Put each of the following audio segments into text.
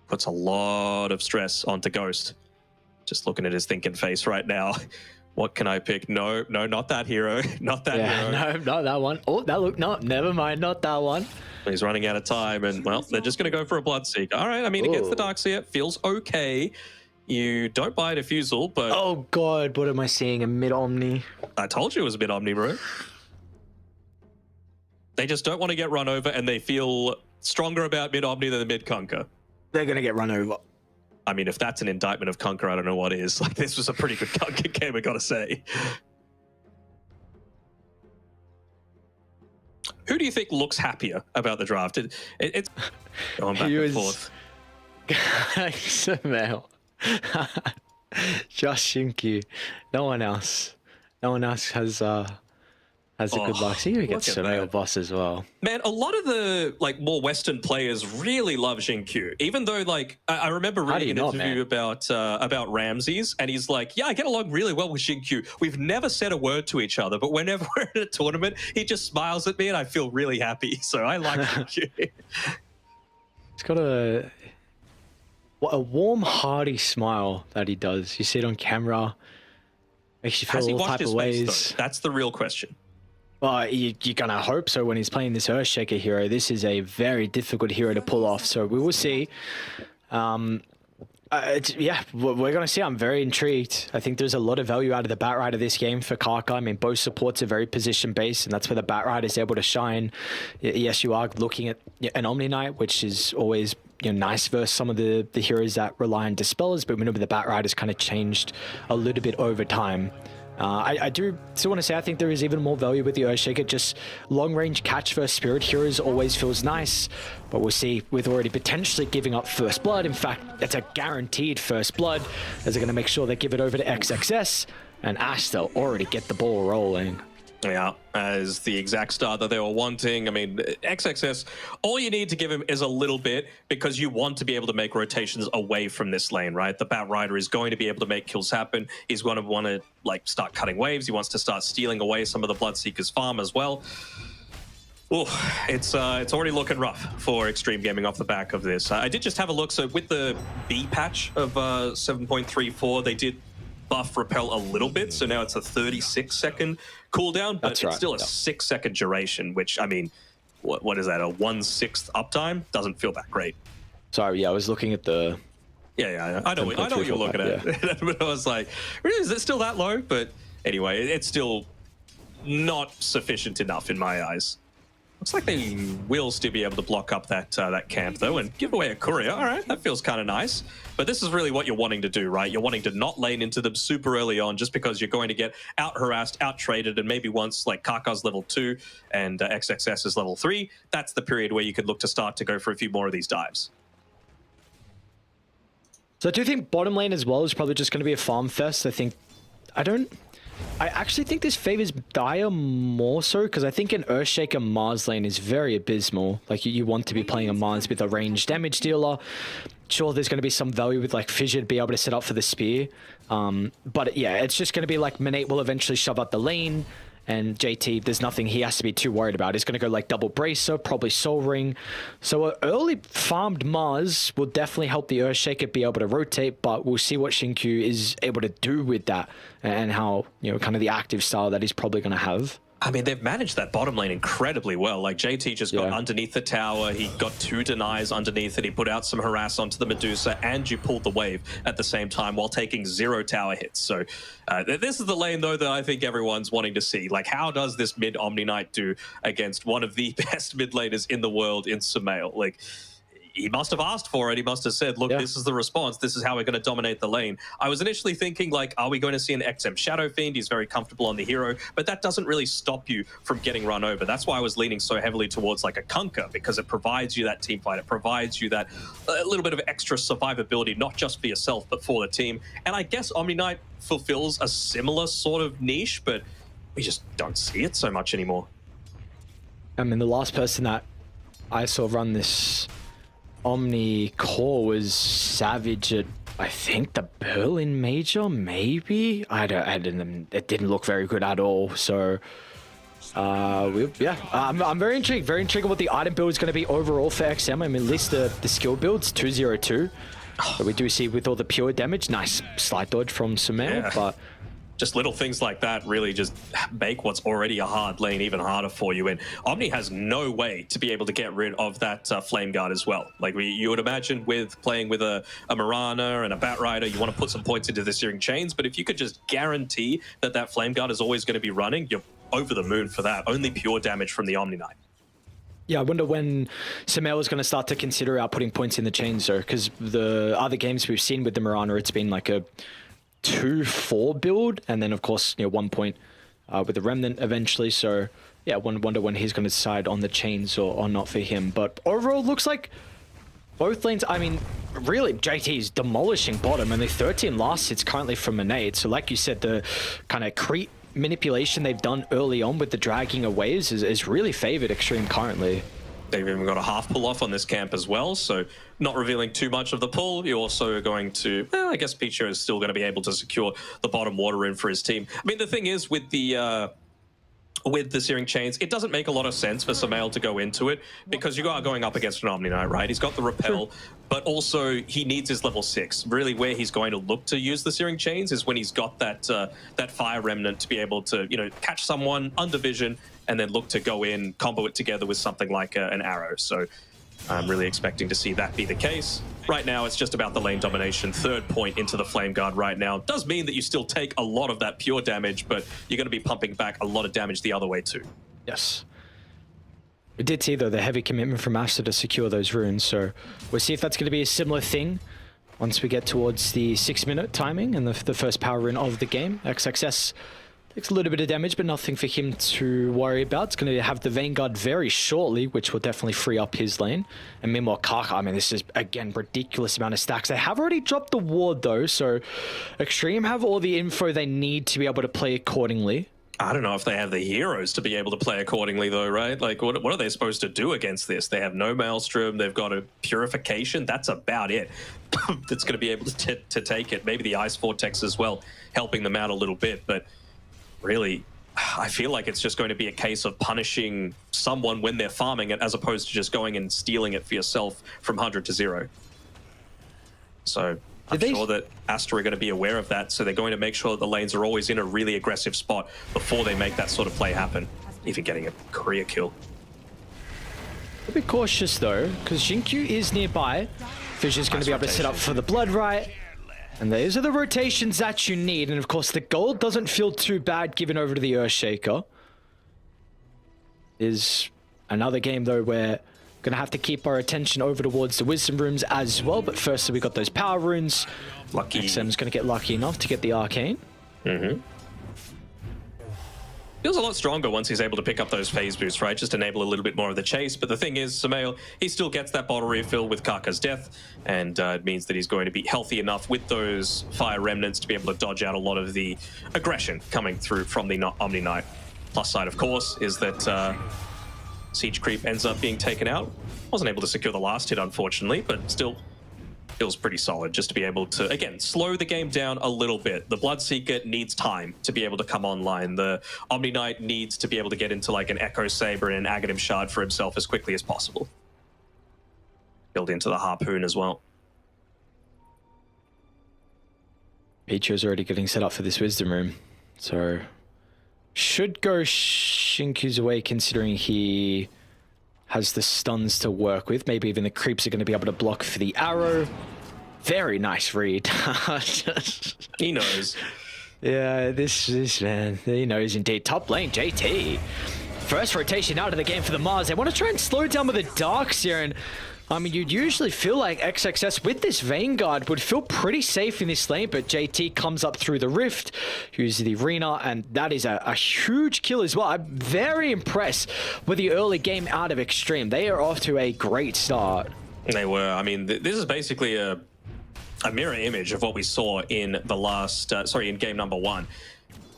puts a lot of stress onto Ghost. Just looking at his thinking face right now. What can I pick? No, not that hero. Not that hero. No, not that one. Oh, that look, no, never mind, not that one. He's running out of time, and well, they're just going to go for a Bloodseeker. All right, I mean, against the Darkseer, feels okay. You don't buy a Diffusal, but... Oh, God, what am I seeing? A mid-Omni? I told you it was a mid-Omni, bro. They just don't want to get run over, and they feel stronger about mid-Omni than the mid-Conquer. They're going to get run over. I mean, if that's an indictment of Conquer, I don't know what is. Like, this was a pretty good Conquer game, I gotta say. Who do you think looks happier about the draft? It's going back and forth. SumaiL. Just XinQ. No one else. No one else has a good luck. So you get SumaiL boss as well. Man, a lot of the more Western players really love XinQ. Even though I remember reading an interview about Ramses, and he's like, yeah, I get along really well with XinQ. We've never said a word to each other, but whenever we're in a tournament, he just smiles at me and I feel really happy. So I like XinQ. He's got a warm, hearty smile that he does. You see it on camera. Makes you feel all type of ways. That's the real question. Well, you're going to hope so when he's playing this Earthshaker hero. This is a very difficult hero to pull off, so we will see. Yeah, we're going to see. I'm very intrigued. I think there's a lot of value out of the Batrider this game for Kaka. I mean, both supports are very position-based, and that's where the Batrider is able to shine. Yes, you are looking at an Omni Knight, which is always nice versus some of the heroes that rely on Dispellers, but we know the Batrider's kind of changed a little bit over time. I do still want to say I think there is even more value with the Earthshaker. Just long-range catch versus Spirit heroes always feels nice, but we'll see with already potentially giving up First Blood. In fact, it's a guaranteed First Blood, as they're going to make sure they give it over to XXS, and Aster already get the ball rolling. Yeah, as the exact start that they were wanting. I mean, XXS, all you need to give him is a little bit, because you want to be able to make rotations away from this lane, right? The Batrider is going to be able to make kills happen. He's going to want to start cutting waves. He wants to start stealing away some of the Bloodseeker's farm as well. Oh, it's already looking rough for Xtreme Gaming off the back of this. I did just have a look. So with the B patch of 7.34, they did buff repel a little bit, so now it's a 36-second cooldown, but it's still a 6-second duration, which, I mean, what is that, a 1/6 uptime? Doesn't feel that great. Sorry, yeah, I was looking at the... Yeah, I know what you're looking at. Yeah. But I was like, really, is it still that low? But anyway, it's still not sufficient enough in my eyes. Looks like they will still be able to block up that camp, though, and give away a courier. All right, that feels kind of nice. But this is really what you're wanting to do, right? You're wanting to not lane into them super early on, just because you're going to get out-harassed, out-traded, and maybe once, Kaka's level 2 and XXS is level 3, that's the period where you could look to start to go for a few more of these dives. So I do think bottom lane as well is probably just going to be a farm fest. I actually think this favors Dire more so, because I think an Earthshaker Mars lane is very abysmal. You want to be playing a Mars with a ranged damage dealer. Sure, there's going to be some value with Fissure to be able to set up for the spear. But yeah, it's just going to be Monet will eventually shove out the lane, and JT, there's nothing he has to be too worried about. He's going to go double Bracer, probably Soul Ring. So an early farmed Mars will definitely help the Earthshaker be able to rotate, but we'll see what XinQ is able to do with that, and how, kind of the active style that he's probably going to have. I mean, they've managed that bottom lane incredibly well. JT just got underneath the tower. He got 2 denies underneath it. He put out some harass onto the Medusa, and you pulled the wave at the same time while taking 0 tower hits. So this is the lane, though, that I think everyone's wanting to see. How does this mid Omni Knight do against one of the best mid laners in the world in SumaiL? He must have asked for it. He must have said, look, this is the response. This is how we're going to dominate the lane. I was initially thinking, are we going to see an XM Shadow Fiend? He's very comfortable on the hero, but that doesn't really stop you from getting run over. That's why I was leaning so heavily towards a Conquer, because it provides you that team fight. It provides you that little bit of extra survivability, not just for yourself, but for the team. And I guess Omni Knight fulfills a similar sort of niche, but we just don't see it so much anymore. I mean, the last person that I saw run this Omni core was Savage at, I think, the Berlin Major, maybe? It didn't look very good at all. So I'm very intrigued. Very intrigued what the item build is going to be overall for XM. I mean, at least the skill build's 202. But we do see with all the pure damage, nice slide dodge from SumaiL, but just little things like that really just make what's already a hard lane even harder for you. And Omni has no way to be able to get rid of that Flame Guard as well. Like you would imagine with playing with a Mirana and a Batrider, you want to put some points into the Searing Chains, but if you could just guarantee that that Flame Guard is always going to be running, you're over the moon for that. Only pure damage from the Omni Knight. Yeah, I wonder when SumaiL is going to start to consider outputting points in the chains, though, because the other games we've seen with the Mirana, it's been like a 2-4 build, and then of course 1 point with the Remnant eventually. So yeah, wonder when he's going to decide on the chains or not for him. But overall, looks like both lanes. I mean, really, JT is demolishing bottom, and the 13 last hits currently from Monet. So like you said, the kind of creep manipulation they've done early on with the dragging of waves is really favored Xtreme currently. They've even got a half pull off on this camp as well, so not revealing too much of the pull. You're also going to, well, I guess Picho is still going to be able to secure the bottom water in for his team. I mean, the thing is with the Searing Chains, it doesn't make a lot of sense for SumaiL to go into it because you are going up against an Omni Knight, right? He's got the repel, but also he needs his level 6. Really, where he's going to look to use the Searing Chains is when he's got that that Fire Remnant to be able to, catch someone under vision and then look to go in, combo it together with something like an arrow. So I'm really expecting to see that be the case. Right now, it's just about the lane domination. 3rd point into the Flame Guard right now. Does mean that you still take a lot of that pure damage, but you're going to be pumping back a lot of damage the other way too. Yes. We did see, though, the heavy commitment from Aster to secure those runes, so we'll see if that's going to be a similar thing once we get towards the 6-minute timing and the first power rune of the game. XXS takes a little bit of damage, but nothing for him to worry about. It's going to have the Vanguard very shortly, which will definitely free up his lane. And meanwhile, Kaka, I mean, this is, again, ridiculous amount of stacks. They have already dropped the ward, though, so Xtreme have all the info they need to be able to play accordingly. I don't know if they have the heroes to be able to play accordingly, though, right? Like, what are they supposed to do against this? They have no Maelstrom. They've got a Purification. That's about it. That's going to be able to take it. Maybe the Ice Vortex as well, helping them out a little bit, but really, I feel like it's just going to be a case of punishing someone when they're farming it as opposed to just going and stealing it for yourself from 100 to 0. So I'm sure that Aster are going to be aware of that, so they're going to make sure that the lanes are always in a really aggressive spot before they make that sort of play happen, even getting a career kill. A bit cautious, though, because XinQ is nearby. Fisher's going to be able to set up for the Blood Right. And those are the rotations that you need. And of course, the gold doesn't feel too bad given over to the Earthshaker. Is another game, though, where we're going to have to keep our attention over towards the Wisdom Runes as well. But first, we got those Power Runes. Lucky. XM's going to get lucky enough to get the Arcane. Feels a lot stronger once he's able to pick up those phase boosts, right? Just enable a little bit more of the chase. But the thing is, SumaiL, he still gets that bottle refill with Kaka's death, and it means that he's going to be healthy enough with those Fire Remnants to be able to dodge out a lot of the aggression coming through from the Omni Knight. Plus side, of course, is that Siege Creep ends up being taken out. Wasn't able to secure the last hit, unfortunately, but still feels pretty solid just to be able to, again, slow the game down a little bit. The Bloodseeker needs time to be able to come online. The Omni Knight needs to be able to get into like an Echo Saber and an Aghanim Shard for himself as quickly as possible. Build into the Harpoon as well. Picho's already getting set up for this Wisdom Room, so should go XinQ's away considering he has the stuns to work with. Maybe even the creeps are going to be able to block for the arrow. Very nice read. He knows. Yeah, this man, he knows indeed. Top lane, JT. First rotation out of the game for the Mars. They want to try and slow down with the Darks here, and I mean, you'd usually feel like XXS with this Vanguard would feel pretty safe in this lane, but JT comes up through the Rift, uses the Arena, and that is a huge kill as well. I'm very impressed with the early game out of Xtreme. They are off to a great start. They were. I mean, this is basically a mirror image of what we saw in the last, in game number 1.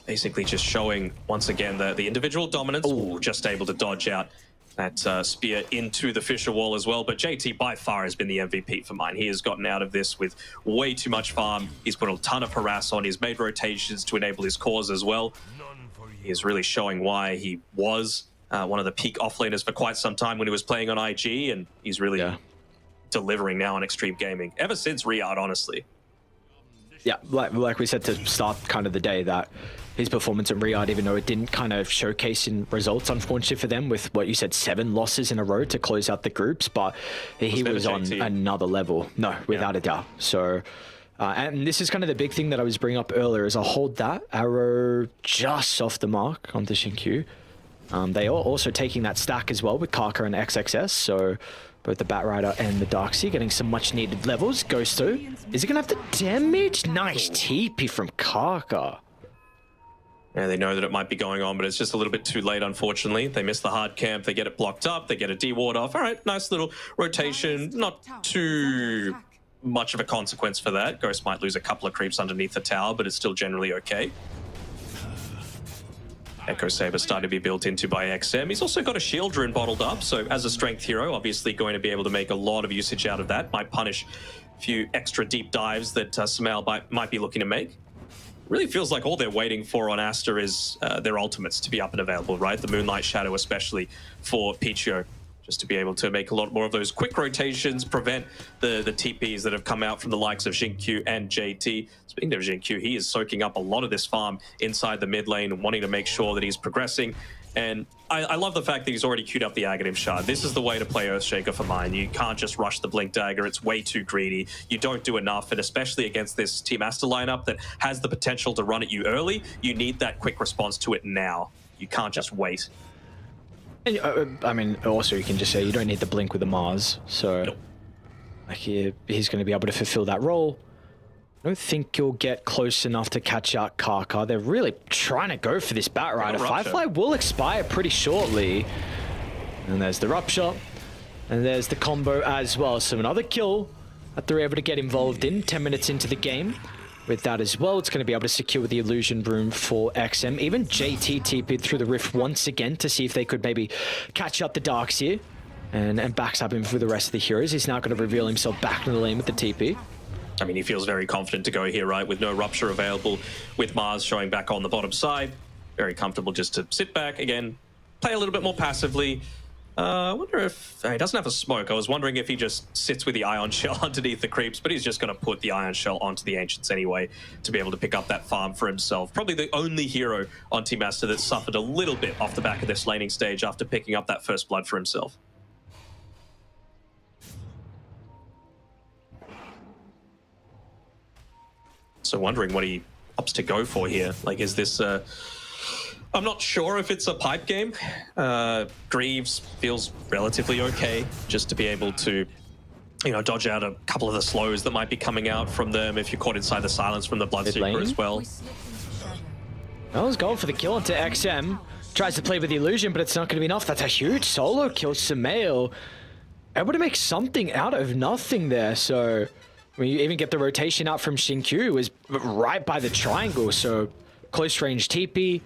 Basically just showing, once again, the individual dominance. Ooh, just able to dodge out that spear into the Fissure Wall as well. But JT by far has been the MVP for mine. He has gotten out of this with way too much farm. He's put a ton of harass on. He's made rotations to enable his cores as well. He's really showing why he was one of the peak offlaners for quite some time when he was playing on IG, and he's really delivering now on Xtreme Gaming, ever since Riyadh, honestly. Yeah, like we said to start kind of the day, that his performance at Riyadh, even though it didn't kind of showcase in results, unfortunately for them, with what you said, 7 losses in a row to close out the groups, but he was on another level. No, without a doubt. So, and this is kind of the big thing that I was bringing up earlier, is I'll hold that arrow just off the mark onto XinQ. They are also taking that stack as well with Kaka and XXS, so both the Batrider and the Darkseer getting some much needed levels. Goes through. Is he going to have the damage? Nice TP from Kaka. Yeah, they know that it might be going on, but it's just a little bit too late, unfortunately. They miss the hard camp, they get it blocked up, they get a D-ward off. All right, nice little rotation. Not too much of a consequence for that. Ghost might lose a couple of creeps underneath the tower, but it's still generally okay. Echo Saber starting to be built into by XM. He's also got a shield rune bottled up, so as a strength hero, obviously going to be able to make a lot of usage out of that. Might punish a few extra deep dives that SumaiL might be looking to make. Really feels like all they're waiting for on Aster is their ultimates to be up and available, right? The Moonlight Shadow especially for Pichio, just to be able to make a lot more of those quick rotations, prevent the TPs that have come out from the likes of XinQ and JT. Speaking of XinQ, he is soaking up a lot of this farm inside the mid lane and wanting to make sure that he's progressing. And I love the fact that he's already queued up the Aghanim Shard. This is the way to play Earthshaker for mine. You can't just rush the Blink Dagger. It's way too greedy. You don't do enough, and especially against this Team Aster lineup that has the potential to run at you early, you need that quick response to it now. You can't just wait. And, I mean, also you can just say you don't need the blink with the Mars, so nope. Like he's going to be able to fulfill that role. I don't think you'll get close enough to catch out Kaka. They're really trying to go for this Batrider. Firefly will expire pretty shortly. And there's the Rupture. And there's the combo as well. So another kill that they're able to get involved in 10 minutes into the game. With that as well, it's going to be able to secure the illusion room for XM. Even JT TP'd through the rift once again to see if they could maybe catch up the Darkseer and backstab him for the rest of the heroes. He's now going to reveal himself back in the lane with the TP. I mean, he feels very confident to go here, right? With no Rupture available, with Mars showing back on the bottom side. Very comfortable just to sit back, again, play a little bit more passively. I wonder if he doesn't have a smoke. I was wondering if he just sits with the Ion Shell underneath the creeps, but he's just going to put the Ion Shell onto the Ancients anyway to be able to pick up that farm for himself. Probably the only hero on Team Aster that suffered a little bit off the back of this laning stage after picking up that first blood for himself. So wondering what he opts to go for here. Like, is this... I'm not sure if it's a pipe game. Greaves feels relatively okay just to be able to, you know, dodge out a couple of the slows that might be coming out from them if you're caught inside the silence from the Bloodseeker as well. Well, he's going for the kill into XM. Tries to play with the illusion, but it's not going to be enough. That's a huge solo kill. SumaiL able to make something out of nothing there. So, I mean, you even get the rotation out from XinQ, who is right by the triangle. So, close range TP.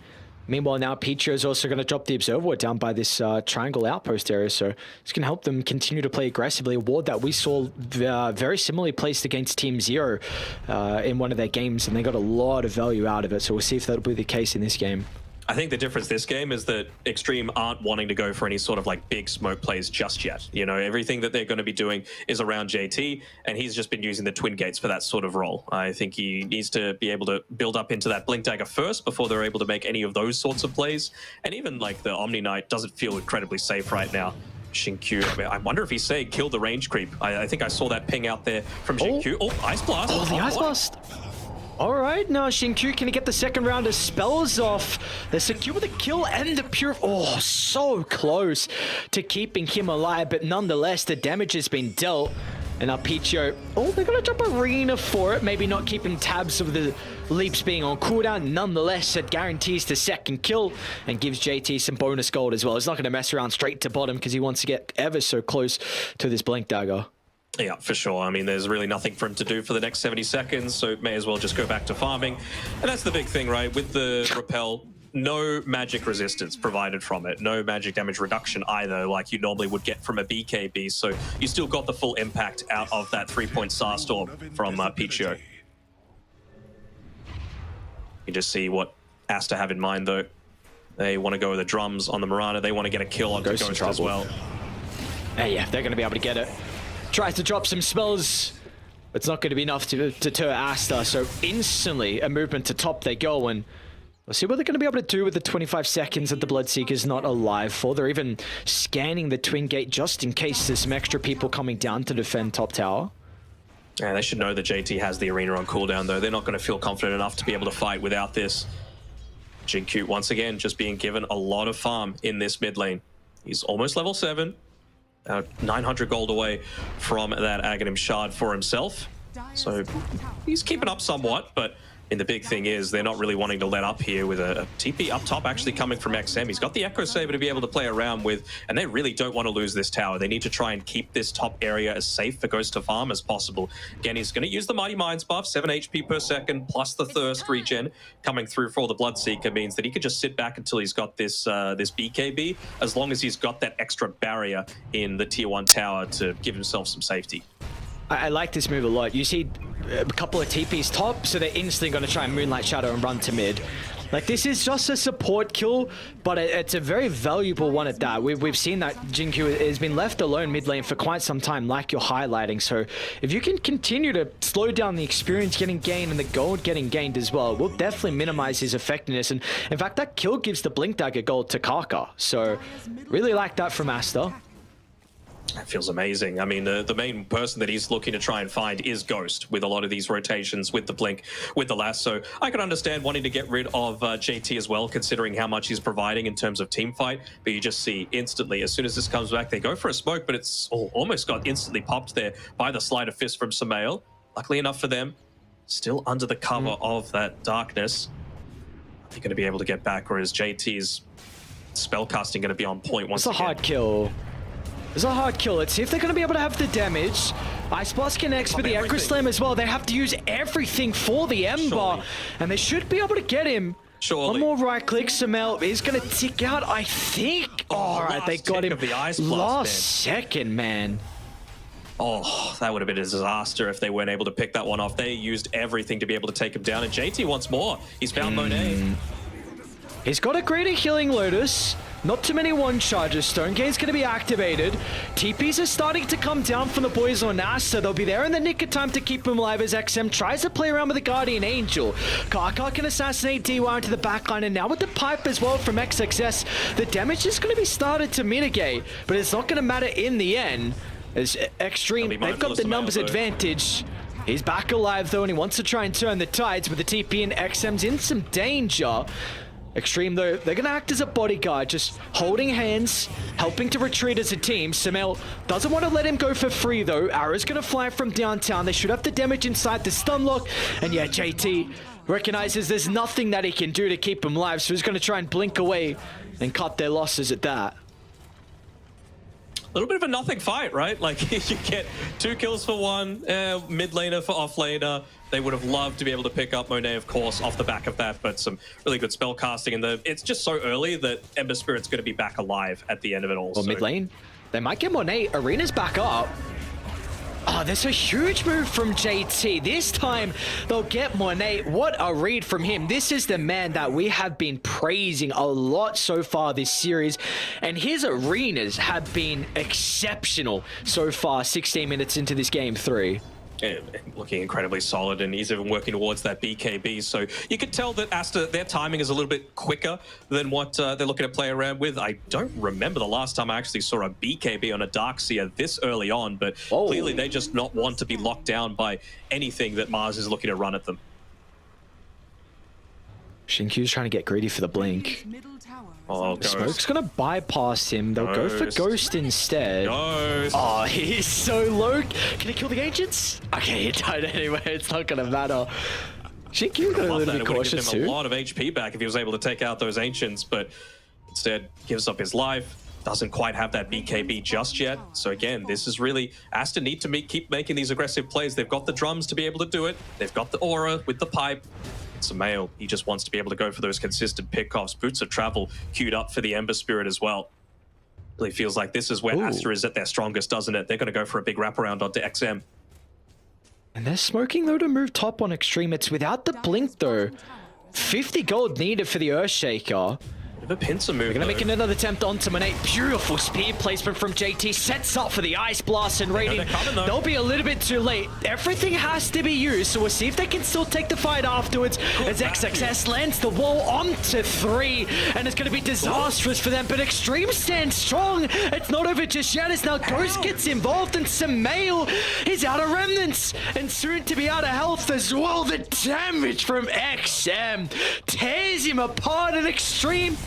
Meanwhile, now Pichio is also going to drop the Observer Ward down by this triangle outpost area, so it's going to help them continue to play aggressively. A ward that we saw very similarly placed against Team Zero in one of their games, and they got a lot of value out of it, so we'll see if that'll be the case in this game. I think the difference this game is that Xtreme aren't wanting to go for any sort of like big smoke plays just yet. You know, everything that they're going to be doing is around JT, and he's just been using the Twin Gates for that sort of role. I think he needs to be able to build up into that Blink Dagger first before they're able to make any of those sorts of plays. And even like the Omni Knight doesn't feel incredibly safe right now. XinQ, I mean, I wonder if he's saying kill the range creep. I think I saw that ping out there from XinQ. Oh, Ice Blast. Oh, the Ice Blast. All right, now XinQ can get the second round of spells off. They secure the kill and the pure. Oh, so close to keeping him alive, but nonetheless, the damage has been dealt. And now Pichio, oh, they're going to drop Arena for it. Maybe not keeping tabs of the leaps being on cooldown. Nonetheless, it guarantees the second kill and gives JT some bonus gold as well. He's not going to mess around straight to bottom because he wants to get ever so close to this Blink Dagger. Yeah, for sure. I mean, there's really nothing for him to do for the next 70 seconds, so may as well just go back to farming. And that's the big thing, right? With the Repel, no magic resistance provided from it. No magic damage reduction either, like you normally would get from a BKB. So you still got the full impact out of that 3-point Starstorm from Pichio. You just see what Aster have in mind, though. They want to go with the drums on the Mirana. They want to get a kill on Ghost as well. Hey, yeah, they're going to be able to get it. Tries to drop some spells. It's not going to be enough to deter Aster. So instantly a movement to top they go. And we'll see what they're going to be able to do with the 25 seconds that the Bloodseeker's not alive for. They're even scanning the Twin Gate just in case there's some extra people coming down to defend top tower. Yeah, they should know that JT has the arena on cooldown, though. They're not going to feel confident enough to be able to fight without this. XinQ, once again, just being given a lot of farm in this mid lane. He's almost level 7. 900 gold away from that Aghanim shard for himself. So he's keeping up somewhat, but and the big thing is they're not really wanting to let up here with a TP up top actually coming from XM. He's got the Echo Saber to be able to play around with, and they really don't want to lose this tower. They need to try and keep this top area as safe for Ghost to farm as possible. Again, he's going to use the Mighty Minds buff, 7 HP per second, plus the Thirst regen coming through for the Bloodseeker means that he could just sit back until he's got this this BKB, as long as he's got that extra barrier in the tier 1 tower to give himself some safety. I like this move a lot. You see a couple of TPs top, so they're instantly going to try and Moonlight Shadow and run to mid. Like, this is just a support kill, but it's a very valuable one at that. We've seen that XinQ has been left alone mid lane for quite some time, like you're highlighting. So if you can continue to slow down the experience getting gained and the gold getting gained as well, it will definitely minimize his effectiveness. And in fact, that kill gives the Blink Dagger gold to Kaka. So really like that from Aster. That feels amazing. I mean, the main person that he's looking to try and find is Ghost with a lot of these rotations with the Blink, with the lasso. I can understand wanting to get rid of JT as well, considering how much he's providing in terms of team fight. But you just see instantly, as soon as this comes back, they go for a smoke, but it's almost got instantly popped there by the Sleight of Fist from SumaiL. Luckily enough for them, still under the cover of that darkness. They're going to be able to get back, whereas JT's spellcasting going to be on point once again. It's a hard kill. It's a hard kill. Let's see if they're going to be able to have the damage. Ice Blast connects with the Echo Slam as well. They have to use everything for the Ember. Surely. And they should be able to get him. Surely. One more right click. SumaiL is going to tick out, I think. All right, they got him. The Ice Blast, last second, man. Oh, that would have been a disaster if they weren't able to pick that one off. They used everything to be able to take him down. And JT wants more. He's found Monet. He's got a greater healing Lotus. Not too many one charges. Stone Gate's going to be activated. TPs are starting to come down from the boys on Aster. They'll be there in the nick of time to keep him alive as XM tries to play around with the Guardian Angel. Kaka can assassinate DY into the backline, and now with the pipe as well from XXS, the damage is going to be started to mitigate, but it's not going to matter in the end. As Xtreme, they've got the numbers advantage. He's back alive though, and he wants to try and turn the tides with the TP, and XM's in some danger. Xtreme, though, they're going to act as a bodyguard, just holding hands, helping to retreat as a team. SumaiL doesn't want to let him go for free, though. Arrow's going to fly from downtown. They should have the damage inside the stun lock. And yeah, JT recognizes there's nothing that he can do to keep him alive, so he's going to try and blink away and cut their losses at that. A little bit of a nothing fight, right? Like, you get 2 kills for one, mid laner for off laner. They would have loved to be able to pick up Monet, of course, off the back of that, but some really good spell casting. And it's just so early that Ember Spirit's going to be back alive at the end of it all. Well, mid lane, they might get Monet. Arena's back up. Oh, there's a huge move from JT. This time, they'll get Monet. What a read from him. This is the man that we have been praising a lot so far this series, and his arenas have been exceptional so far, 16 minutes into this game 3. Looking incredibly solid, and he's even working towards that BKB. So you could tell that Aster, their timing is a little bit quicker than what they're looking to play around with. I don't remember the last time I actually saw a BKB on a Darkseer this early on, but clearly they just not want to be locked down by anything that Mars is looking to run at them. XinQ's trying to get greedy for the blink. Oh, Smoke's gonna bypass him. They'll go for Ghost instead. Ghost. Oh, he's so low. Can he kill the Ancients? Okay, he died anyway. It's not gonna matter. XinQ got a little bit cautious too. A lot of HP back if he was able to take out those Ancients, but instead gives up his life. Doesn't quite have that BKB just yet. So again, this is really Aster need to keep making these aggressive plays. They've got the drums to be able to do it. They've got the aura with the pipe. SumaiL, he just wants to be able to go for those consistent pickoffs. Boots of Travel queued up for the Ember Spirit as well. Really feels like this is where Aster is at their strongest, doesn't it? They're going to go for a big wraparound onto XM. And they're smoking though to move top on Xtreme. It's without the blink though. 50 gold needed for the Earthshaker. The pincer move. We're going to make another attempt onto Monet. Beautiful speed placement from JT. Sets up for the Ice Blast and raiding. They'll be a little bit too late. Everything has to be used, so we'll see if they can still take the fight afterwards. As XXS lands the wall onto 3, and it's going to be disastrous for them, but Xtreme stands strong. It's not over just yet, as now Ghost gets involved, and SumaiL is out of remnants, and soon to be out of health as well. The damage from XM tears him apart, and Xtreme,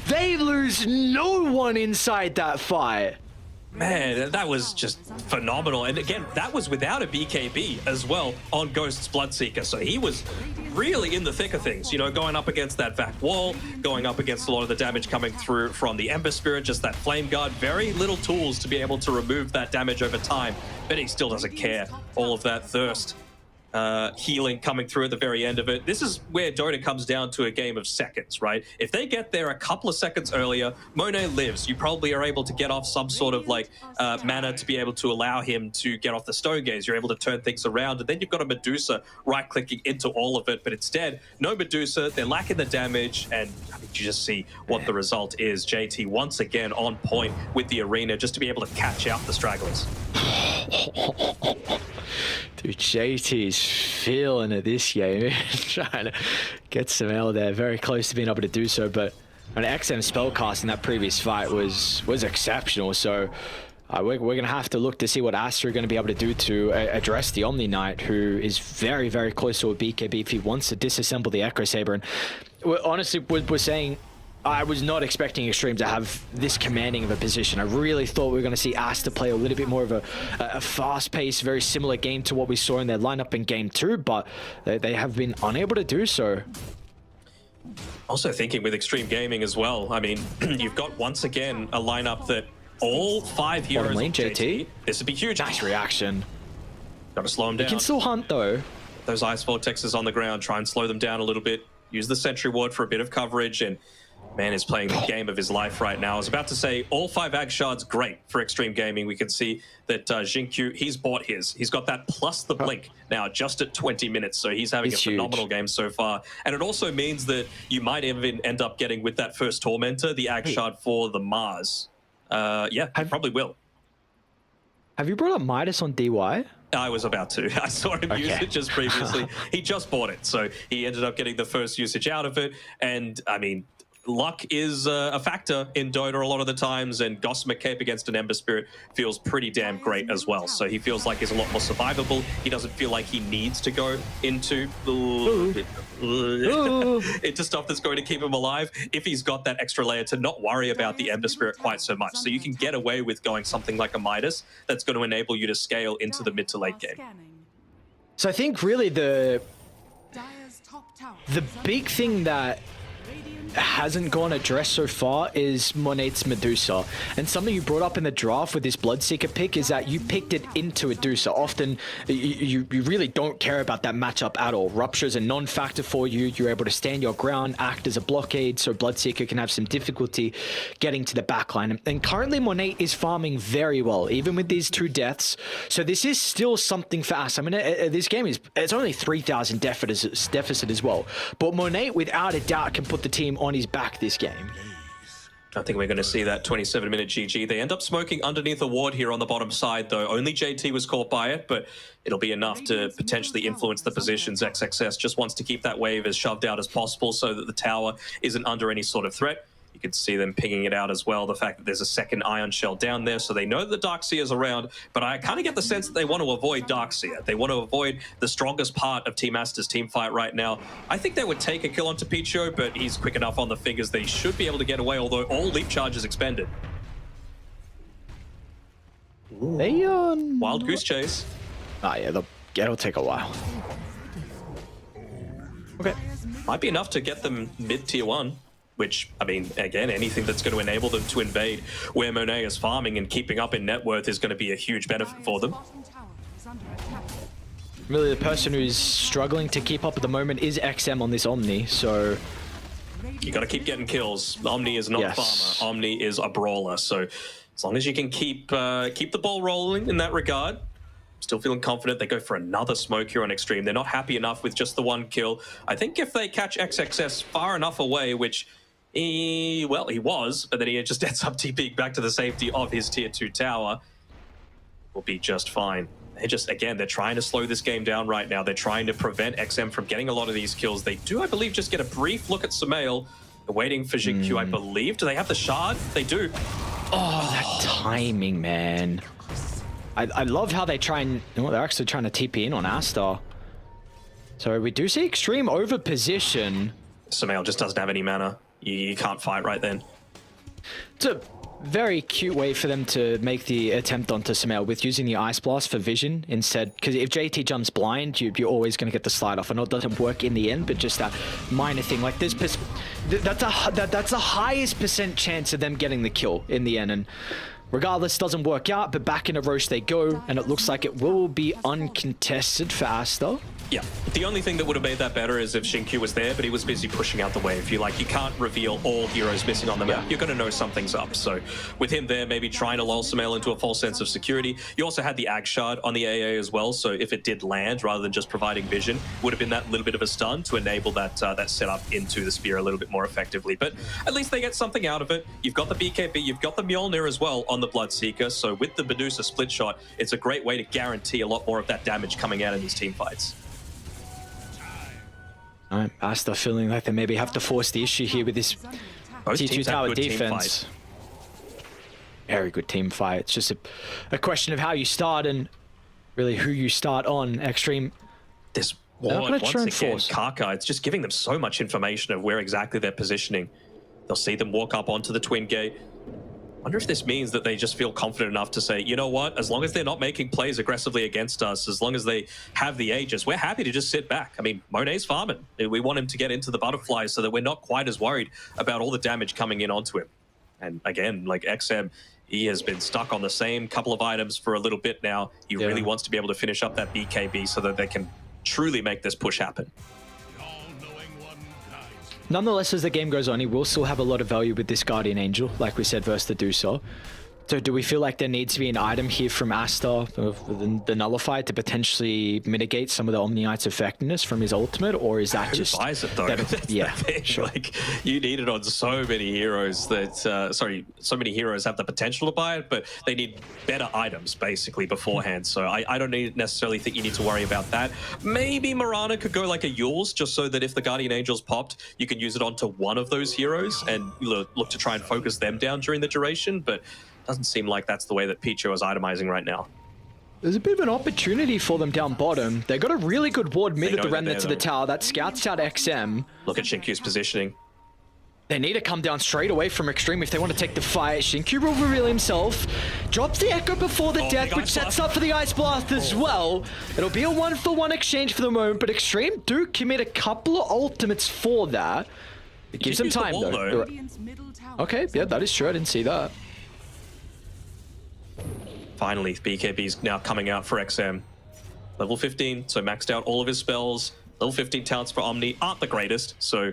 they lose no one inside that fight. Man, that was just phenomenal. And again, that was without a BKB as well on Ghost's Bloodseeker. So he was really in the thick of things, you know, going up against that vac wall, going up against a lot of the damage coming through from the Ember Spirit, just that Flame Guard. Very little tools to be able to remove that damage over time, but he still doesn't care. All of that thirst. Healing coming through at the very end of it. This is where Dota comes down to a game of seconds, right? If they get there a couple of seconds earlier, Monet lives. You probably are able to get off some sort of like mana to be able to allow him to get off the Stone Gaze. You're able to turn things around, and then you've got a Medusa right-clicking into all of it. But instead, no Medusa. They're lacking the damage, and I mean, you just see what the result is. JT once again on point with the arena just to be able to catch out the stragglers. Dude, JT's feeling it this game. Trying to get SumaiL there, very close to being able to do so, but an XM spellcast in that previous fight was exceptional. So we're going to have to look to see what Aster are going to be able to do to address the Omni Knight, who is very, very close to a BKB if he wants to disassemble the Echo Saber. And honestly, we're saying, I was not expecting Xtreme to have this commanding of a position. I really thought we were going to see Aster play a little bit more of a fast-paced, very similar game to what we saw in their lineup in Game 2, but they have been unable to do so. Also thinking with Xtreme Gaming as well, I mean, you've got once again a lineup that all 5 heroes... Bottom lane, JT. This would be huge. Nice reaction. Got to slow him down. He can still hunt, though. Those Ice Vortexes on the ground, try and slow them down a little bit. Use the Sentry Ward for a bit of coverage, and man is playing the game of his life right now. I was about to say, all 5 Ag Shards, great for Xtreme Gaming. We can see that XinQ, he's bought his. He's got that plus the blink now, just at 20 minutes. So he's having a phenomenal game so far. And it also means that you might even end up getting with that first Tormentor, the Ag Shard for the Mars. Yeah, you probably will. Have you brought up Midas on DY? I was about to. I saw him use it just previously. He just bought it. So he ended up getting the first usage out of it. And I mean, luck is a factor in Dota a lot of the times, and Gossamer Cape against an Ember Spirit feels pretty damn great as well. So he feels like he's a lot more survivable. He doesn't feel like he needs to go into into stuff that's going to keep him alive if he's got that extra layer to not worry about the Ember Spirit quite so much. So you can get away with going something like a Midas that's going to enable you to scale into the mid to late game. So I think really the big thing that hasn't gone addressed so far is Monet's Medusa. And something you brought up in the draft with this Bloodseeker pick is that you picked it into Medusa. Often you really don't care about that matchup at all. Rupture is a non-factor for you. You're able to stand your ground, act as a blockade, so Bloodseeker can have some difficulty getting to the backline. And currently Monet is farming very well, even with these 2 deaths. So this is still something for us. I mean, this game it's only 3,000 deficit as well. But Monet, without a doubt, can put the team on his back this game. I think we're going to see that 27-minute GG. They end up smoking underneath a ward here on the bottom side, though. Only JT was caught by it, but it'll be enough to potentially influence the positions. XXS just wants to keep that wave as shoved out as possible so that the tower isn't under any sort of threat. You can see them pinging it out as well. The fact that there's a second Ion Shell down there, so they know that the Darkseer's around, but I kind of get the sense that they want to avoid Darkseer. They want to avoid the strongest part of Team Aster's team fight right now. I think they would take a kill onto Picho, but he's quick enough on the fingers that he should be able to get away, although all leap charge is expended. Wild Goose Chase. Yeah, it'll take a while. Okay. Might be enough to get them mid-tier 1. Which, I mean, again, anything that's going to enable them to invade where Monet is farming and keeping up in net worth is going to be a huge benefit for them. Really, the person who's struggling to keep up at the moment is XM on this Omni, so... You got to keep getting kills. Omni is not a farmer. Omni is a brawler, so as long as you can keep the ball rolling in that regard, still feeling confident. They go for another smoke here on Xtreme. They're not happy enough with just the 1 kill. I think if they catch XXS far enough away, which Well, he was, but then he just ends up TPing back to the safety of his tier 2 tower. Will be just fine. They're trying to slow this game down right now. They're trying to prevent XM from getting a lot of these kills. They do, I believe, just get a brief look at SumaiL. They're waiting for XinQ, I believe. Do they have the shard? They do. Oh, that timing, man. I love how they try and... they're actually trying to TP in on Aster. So we do see Xtreme over position. SumaiL just doesn't have any mana. You can't fight right then. It's a very cute way for them to make the attempt onto SumaiL with using the Ice Blast for vision instead. Because if JT jumps blind, you're always going to get the slide off. I know it doesn't work in the end, but just that minor thing. Like this, that's the highest % chance of them getting the kill in the end. And regardless, doesn't work out, but back in a roast they go, and it looks like it will be uncontested for Aster. Yeah, the only thing that would have made that better is if XinQ was there, but he was busy pushing out the wave. You can't reveal all heroes missing on the map. You're going to know something's up. So with him there, maybe trying to lull SumaiL into a false sense of security. You also had the Ag Shard on the AA as well, so if it did land, rather than just providing vision, would have been that little bit of a stun to enable that that setup into the spear a little bit more effectively. But at least they get something out of it. You've got the BKB, you've got the Mjolnir as well on the Bloodseeker, so with the Medusa split shot, it's a great way to guarantee a lot more of that damage coming out in these team fights. Aster feeling like they maybe have to force the issue here with this T2 tower defense. Very good team fight. It's just a question of how you start and really who you start on. Xtreme. This ward, once again, Kaka, it's just giving them so much information of where exactly they're positioning. They'll see them walk up onto the twin gate. Wonder if this means that they just feel confident enough to say, you know what, as long as they're not making plays aggressively against us, as long as they have the Aegis, we're happy to just sit back. I mean, Monet's farming. We want him to get into the butterflies so that we're not quite as worried about all the damage coming in onto him. And again, like XM, he has been stuck on the same couple of items for a little bit now. He really wants to be able to finish up that BKB so that they can truly make this push happen. Nonetheless, as the game goes on, he will still have a lot of value with this Guardian Angel, like we said, versus the Duso. So do we feel like there needs to be an item here from Aster, the Nullifier, to potentially mitigate some of the Omni Knight's effectiveness from his ultimate, or is that just... Who buys it, though? Yeah, sure. Like, you need it on so many heroes that... so many heroes have the potential to buy it, but they need better items, basically, beforehand. So I don't necessarily think you need to worry about that. Maybe Mirana could go like a Yule's, just so that if the Guardian Angel's popped, you can use it onto one of those heroes and look to try and focus them down during the duration, but... doesn't seem like that's the way that Picho is itemizing right now. There's a bit of an opportunity for them down bottom. They got a really good ward mid at the remnant to the tower. That scouts out XM. Look at XinQ's positioning. They need to come down straight away from Xtreme if they want to take the fight. XinQ will reveal himself. Drops the Echo before the death, which sets up for the Ice Blast as well. It'll be a 1-for-1 exchange for the moment, but Xtreme do commit a couple of ultimates for that. It gives them time, though. Okay, yeah, that is true. I didn't see that. Finally, BKB's now coming out for XM. Level 15, so maxed out all of his spells. Level 15 talents for Omni aren't the greatest, so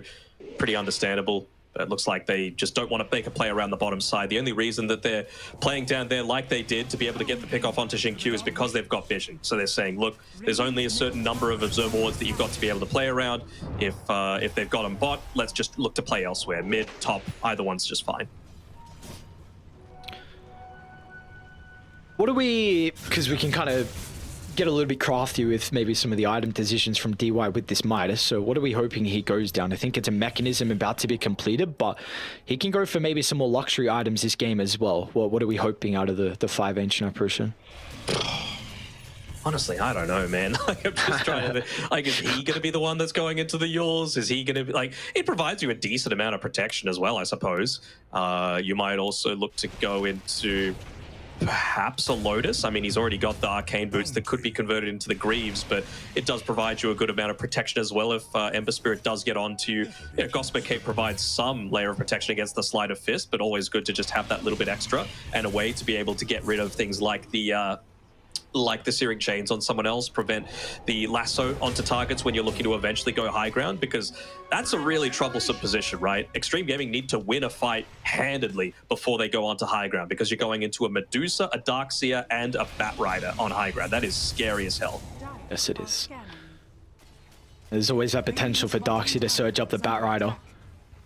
pretty understandable. But it looks like they just don't want to make a play around the bottom side. The only reason that they're playing down there like they did to be able to get the pick off onto XinQ is because they've got vision. So they're saying, look, there's only a certain number of observe wards that you've got to be able to play around. If they've got them bot, let's just look to play elsewhere. Mid, top, either one's just fine. What do we, because we can kind of get a little bit crafty with maybe some of the item decisions from DY with this Midas. So what are we hoping he goes down? I think it's a mechanism about to be completed, but he can go for maybe some more luxury items this game as well. What are we hoping out of the 5 ancient apparition? Honestly, I don't know, man. Like, I'm just trying to... Like, is he going to be the one that's going into the Yules? Is he going to be... Like, it provides you a decent amount of protection as well, I suppose. You might also look to go into... perhaps a Lotus. I mean, he's already got the arcane boots that could be converted into the Greaves, but it does provide you a good amount of protection as well if Ember Spirit does get onto you. Yeah, Gossamer Cape provides some layer of protection against the Sleight of Fist, but always good to just have that little bit extra and a way to be able to get rid of things like the Searing Chains on someone else, prevent the lasso onto targets when you're looking to eventually go high ground, because that's a really troublesome position, right? Xtreme Gaming need to win a fight handedly before they go onto high ground, because you're going into a Medusa, a Darkseer, and a Batrider on high ground. That is scary as hell. Yes, it is. There's always that potential for Darkseer to surge up the Batrider.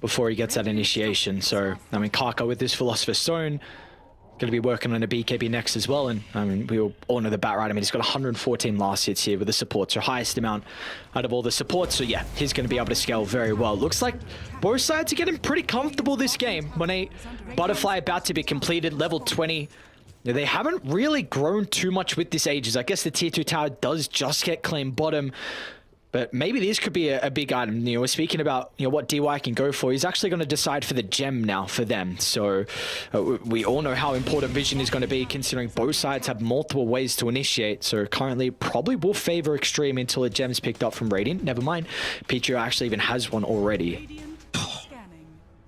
before he gets that initiation. So, I mean, Kaka with this Philosopher's Stone, going to be working on a BKB next as well. And I mean, we all know the bat, right? I mean, he's got 114 last hits here with the support, so highest amount out of all the supports. So yeah, he's going to be able to scale very well. Looks like both sides are getting pretty comfortable this game. Monet, Butterfly about to be completed, level 20. They haven't really grown too much with this Aegis. I guess the tier 2 tower does just get claimed bottom. But maybe this could be a big item. We're speaking about what DY can go for. He's actually going to decide for the gem now for them. So we all know how important vision is going to be, considering both sides have multiple ways to initiate. So currently probably will favor Xtreme until a gem's picked up from Radiant. Never mind, Pichu actually even has one already.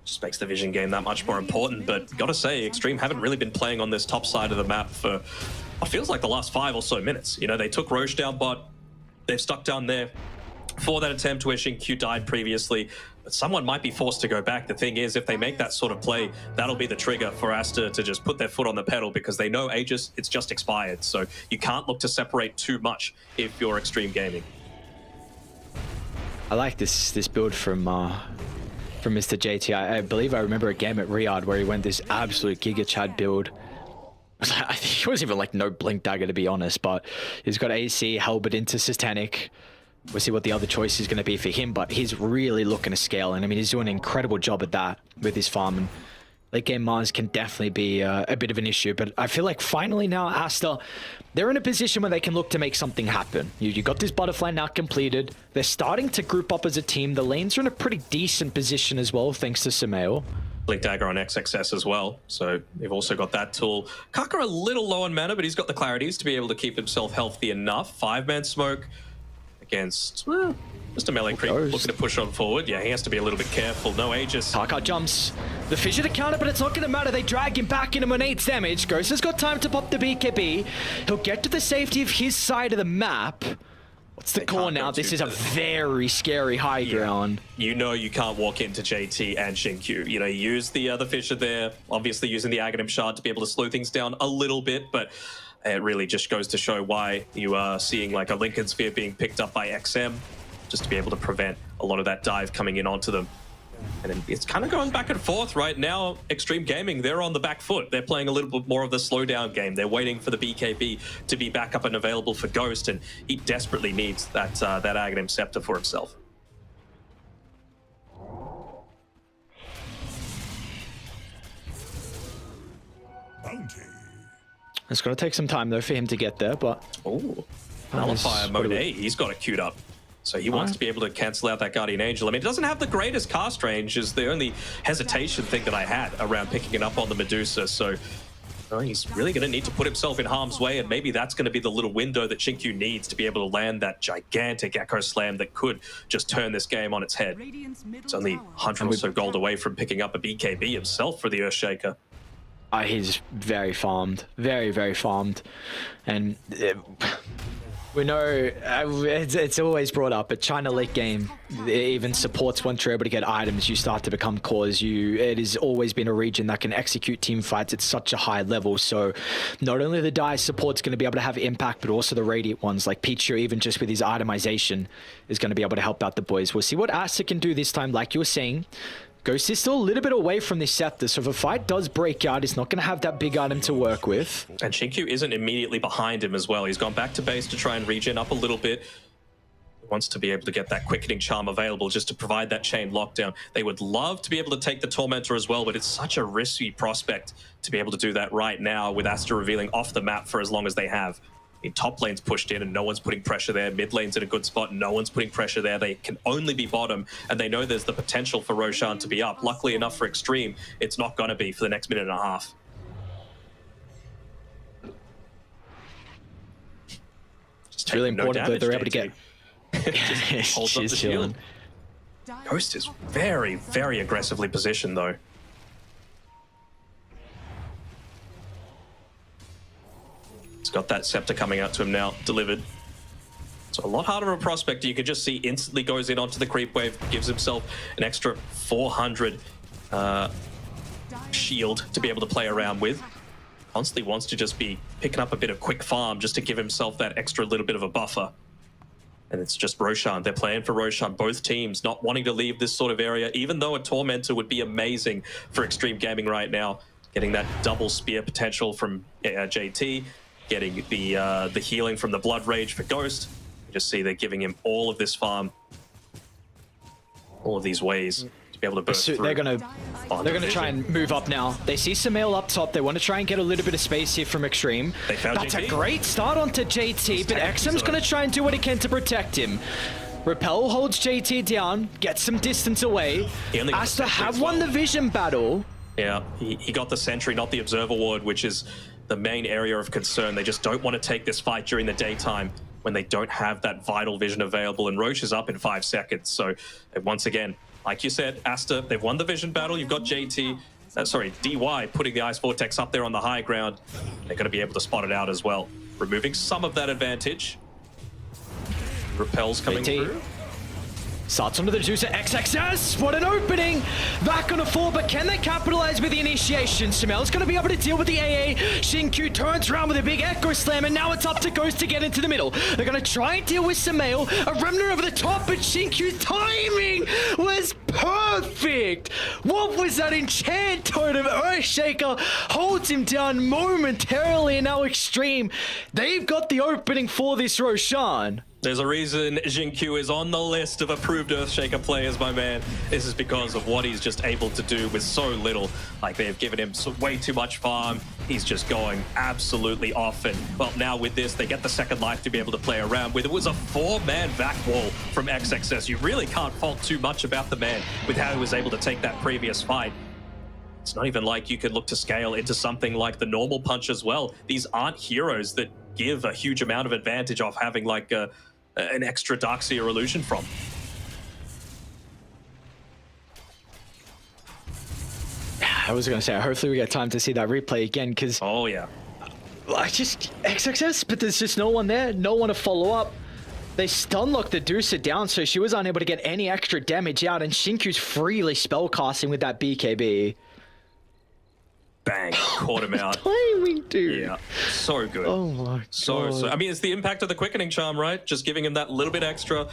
Just makes the vision game that much more important. But gotta say, Xtreme haven't really been playing on this top side of the map for what feels like the last 5 or so minutes. They took Roche down bot. They've stuck down there for that attempt where XinQ died previously, but someone might be forced to go back. The thing is, if they make that sort of play, that'll be the trigger for Aster to just put their foot on the pedal, because they know Aegis, it's just expired. So you can't look to separate too much if you're Xtreme Gaming. I like this build from Mr. JT. I believe I remember a game at Riyadh where he went this absolute Giga Chad build. I think it was even like no Blink Dagger, to be honest, but he's got AC, Halberd into Satanic. We'll see what the other choice is going to be for him, but he's really looking to scale. And I mean, he's doing an incredible job at that with his farm. And late game Mars can definitely be a bit of an issue, but I feel like finally now Aster, they're in a position where they can look to make something happen. You got this Butterfly now completed. They're starting to group up as a team. The lanes are in a pretty decent position as well, thanks to SumaiL. Blink Dagger on XXS as well, so they've also got that tool. Kaka a little low on mana, but he's got the clarities to be able to keep himself healthy enough. 5-man smoke against just a melee creep looking to push on forward. Yeah, he has to be a little bit careful. No Aegis. Kaka jumps. The fissure to counter, but it's not going to matter. They drag him back into Monet's damage. Ghost has got time to pop the BKB. He'll get to the safety of his side of the map. What's the call now? This is a very scary high ground. You can't walk into JT and XinQ. You use the fissure there, obviously using the Aghanim shard to be able to slow things down a little bit, but it really just goes to show why you are seeing like a Lincoln Sphere being picked up by XM, just to be able to prevent a lot of that dive coming in onto them. And then it's kind of going back and forth right now. Xtreme Gaming, they're on the back foot. They're playing a little bit more of the slowdown game. They're waiting for the BKB to be back up and available for Ghost, and he desperately needs that Aghanim Scepter for himself. It's going to take some time though for him to get there, but Nullifier Monet, he's got it queued up. So he wants to be able to cancel out that Guardian Angel. I mean, it doesn't have the greatest cast range, is the only hesitation thing that I had around picking it up on the Medusa. So he's really going to need to put himself in harm's way, and maybe that's going to be the little window that XinQ needs to be able to land that gigantic Echo Slam that could just turn this game on its head. It's only 100 or so gold away from picking up a BKB himself for the Earthshaker. He's very farmed, very, very farmed. And we know it's always brought up, but China late game, even supports, once you're able to get items, you start to become cores. It has always been a region that can execute team fights at such a high level. So not only the DI support's going to be able to have impact, but also the Radiant ones like Pichu, even just with his itemization, is going to be able to help out the boys. We'll see what Aster can do this time, like you were saying. Ghost is still a little bit away from this scepter, so if a fight does break out, he's not going to have that big item to work with. And XinQ isn't immediately behind him as well. He's gone back to base to try and regen up a little bit. He wants to be able to get that quickening charm available just to provide that chain lockdown. They would love to be able to take the Tormentor as well, but it's such a risky prospect to be able to do that right now with Aster revealing off the map for as long as they have. Top lane's pushed in and no one's putting pressure there. Mid lane's in a good spot, no one's putting pressure there. They can only be bottom, and they know there's the potential for Roshan to be up. Luckily enough for Xtreme, it's not going to be for the next minute and a half. It's really important that they're able to get... Just holds up the shield. Ghost is very, very aggressively positioned though. Got that scepter coming out to him now, delivered. So a lot harder of a prospect. You can just see instantly goes in onto the creep wave, gives himself an extra 400 shield to be able to play around with. Constantly wants to just be picking up a bit of quick farm just to give himself that extra little bit of a buffer. And it's just Roshan. They're playing for Roshan. Both teams not wanting to leave this sort of area, even though a Tormentor would be amazing for Xtreme Gaming right now. Getting that double spear potential from JT, getting the healing from the Blood Rage for Ghost. You just see they're giving him all of this farm, all of these ways to be able to burst through. They're gonna try and move up now. They see SumaiL up top. They want to try and get a little bit of space here from Xtreme. That's JT. A great start onto JT, but XM's gonna try and do what he can to protect him. Repel holds JT down, gets some distance away. Aster have won the vision battle. Yeah, he got the sentry, not the observer ward, which is the main area of concern. They just don't want to take this fight during the daytime when they don't have that vital vision available, and Roche is up in 5 seconds. So once again, like you said, Aster, they've won the vision battle. You've got JT, DY putting the Ice Vortex up there on the high ground. They're going to be able to spot it out as well, removing some of that advantage. Repels coming through. Starts onto the juicer. XXS, what an opening! Back on a 4, but can they capitalize with the initiation? SumaiL's going to be able to deal with the AA. XinQ turns around with a big Echo Slam, and now it's up to Ghost to get into the middle. They're going to try and deal with SumaiL. A Remnant over the top, but XinQ's timing was perfect! What was that enchant totem? Earthshaker holds him down momentarily, and now Xtreme, they've got the opening for this Roshan. There's a reason XinQ is on the list of approved Earthshaker players, my man. This is because of what he's just able to do with so little. Like, they've given him way too much farm. He's just going absolutely off. And, well, now with this, they get the second life to be able to play around with. It was a 4-man vac wall from XXS. You really can't fault too much about the man with how he was able to take that previous fight. It's not even like you could look to scale into something like the normal punch as well. These aren't heroes that give a huge amount of advantage off having like an extra Darkseer illusion from. I was going to say, hopefully we get time to see that replay again, because... Oh, yeah. I just... XXS, but there's just no one there. No one to follow up. They stun-locked the Deucer down, so she was unable to get any extra damage out, and XinQ's freely spellcasting with that BKB. Bang, caught him out. Timing, dude. Yeah, so good. Oh my god. So, I mean, it's the impact of the quickening charm, right? Just giving him that little bit extra.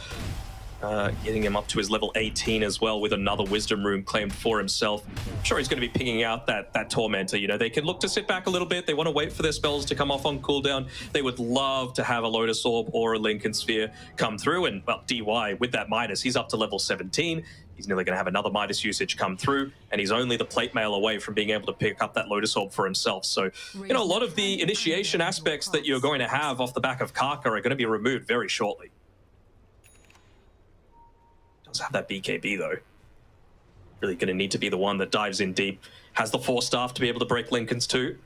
Getting him up to his level 18 as well with another wisdom room claimed for himself. I'm sure he's going to be picking out that Tormentor. You know, they can look to sit back a little bit. They want to wait for their spells to come off on cooldown. They would love to have a Lotus Orb or a Lincoln Sphere come through. And, well, DY with that Midas, he's up to level 17. He's nearly going to have another Midas usage come through, and he's only the plate mail away from being able to pick up that Lotus Orb for himself. So, you know, a lot of the initiation aspects that you're going to have off the back of Kaka are going to be removed very shortly. Does have that BKB, though. Really going to need to be the one that dives in deep. Has the Force Staff to be able to break Lincolns too.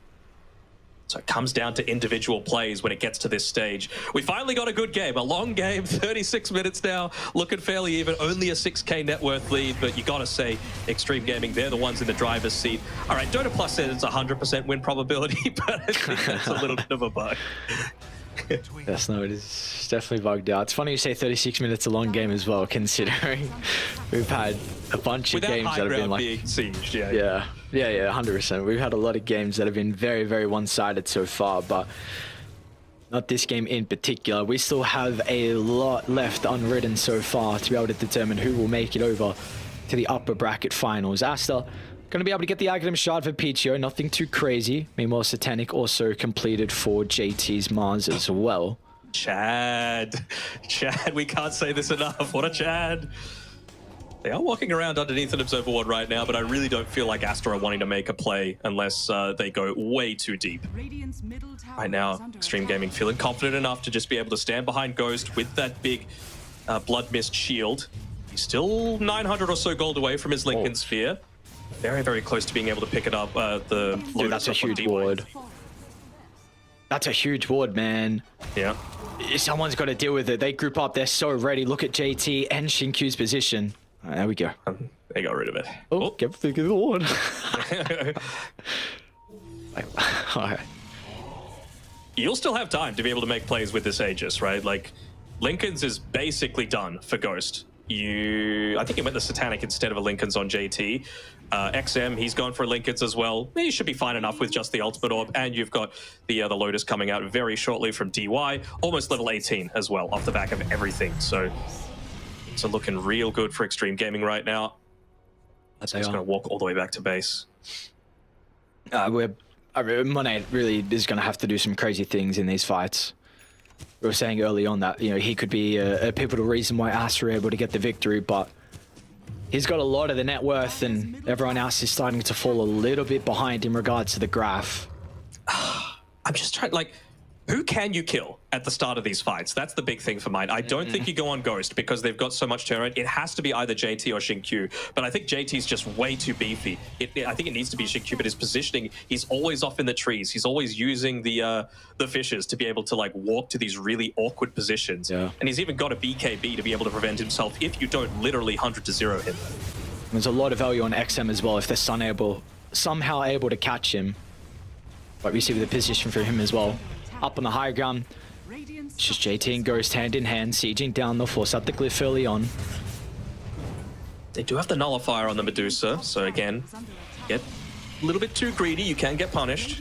So it comes down to individual plays when it gets to this stage. We finally got a good game, a long game, 36 minutes now, looking fairly even, only a 6K net worth lead, but you gotta say, Xtreme Gaming, they're the ones in the driver's seat. All right, Dota Plus said it's 100% win probability, but I think that's a little bit of a bug. Yes, no, it is definitely bugged out. It's funny you say 36 minutes a long game as well, considering we've had a bunch of games that have been like sieged, yeah, 100%. We've had a lot of games that have been very, very one-sided so far, but not this game in particular. We still have a lot left unwritten so far to be able to determine who will make it over to the upper bracket finals. Aster going to be able to get the Aghanim Shard for PTO, nothing too crazy. Meanwhile, Satanic also completed for JT's Mars as well. Chad, we can't say this enough. What a Chad. They are walking around underneath an observer ward right now, but I really don't feel like Aster are wanting to make a play unless they go way too deep. Right now, Xtreme Gaming feeling confident enough to just be able to stand behind Ghost with that big Blood Mist shield. He's still 900 or so gold away from his Lincoln Sphere. Very, very close to being able to pick it up. Dude, that's a huge ward. That's a huge ward, man. Yeah. Someone's got to deal with it. They group up. They're so ready. Look at JT and XinQ's position. Right, there we go. They got rid of it. Oh, get the ward. Alright. You'll still have time to be able to make plays with this Aegis, right? Like, Lincoln's is basically done for Ghost. I think he went the Satanic instead of a Lincoln's on JT. XM, he's gone for Lincoln's as well. He should be fine enough with just the Ultimate Orb, and you've got the Lotus coming out very shortly from DY, almost level 18 as well, off the back of everything. So it's looking real good for Xtreme Gaming right now. That's just going to walk all the way back to base. Monet really is going to have to do some crazy things in these fights. We were saying early on that, you know, he could be a pivotal reason why Aster were able to get the victory, but he's got a lot of the net worth, and everyone else is starting to fall a little bit behind in regards to the graph. I'm just trying, like, who can you kill at the start of these fights? That's the big thing for mine. I don't think you go on Ghost because they've got so much turnaround. It has to be either JT or XinQ, but I think JT's just way too beefy. I think it needs to be XinQ, but his positioning, he's always off in the trees. He's always using the fishes to be able to, like, walk to these really awkward positions. Yeah. And he's even got a BKB to be able to prevent himself if you don't literally 100-0 him. There's a lot of value on XM as well if they're somehow able to catch him. But we see the position for him as well. Up on the high ground, it's just JT and Ghost hand in hand, sieging down. They'll force up the cliff early on. They do have the nullifier on the Medusa, so again, get a little bit too greedy, you can get punished.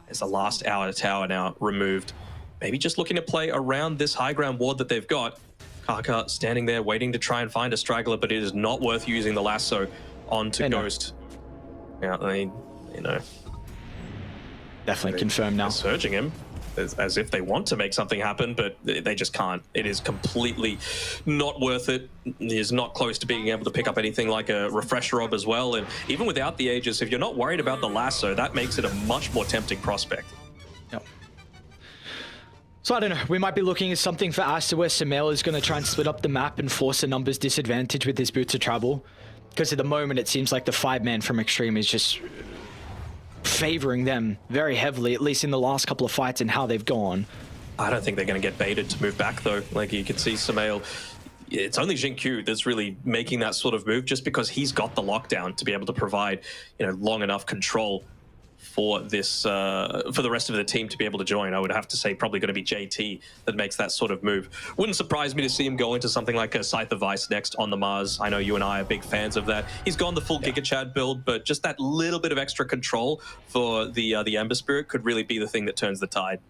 There's the last hour tower now removed. Maybe just looking to play around this high ground ward that they've got. Kaka standing there waiting to try and find a straggler, but it is not worth using the lasso onto Ghost. Yeah, they, you know. Definitely confirmed now. Surging him as if they want to make something happen, but they just can't. It is completely not worth it. He is not close to being able to pick up anything like a refresher orb as well. And even without the Aegis, if you're not worried about the lasso, that makes it a much more tempting prospect. Yep. So I don't know, we might be looking at something for Aster where SumaiL is going to try and split up the map and force a numbers disadvantage with his boots of travel. Because at the moment, it seems like the 5-man from Xtreme is just favoring them very heavily, at least in the last couple of fights and how they've gone. I don't think they're going to get baited to move back, though. Like, you can see SumaiL, it's only XinQ that's really making that sort of move, just because he's got the lockdown to be able to provide, you know, long enough control for this, for the rest of the team to be able to join. I would have to say probably going to be JT that makes that sort of move. Wouldn't surprise me to see him go into something like a Scythe of Vice next on the Mars. I know you and I are big fans of that. He's gone the full Giga Chad build, but just that little bit of extra control for the Ember Spirit could really be the thing that turns the tide.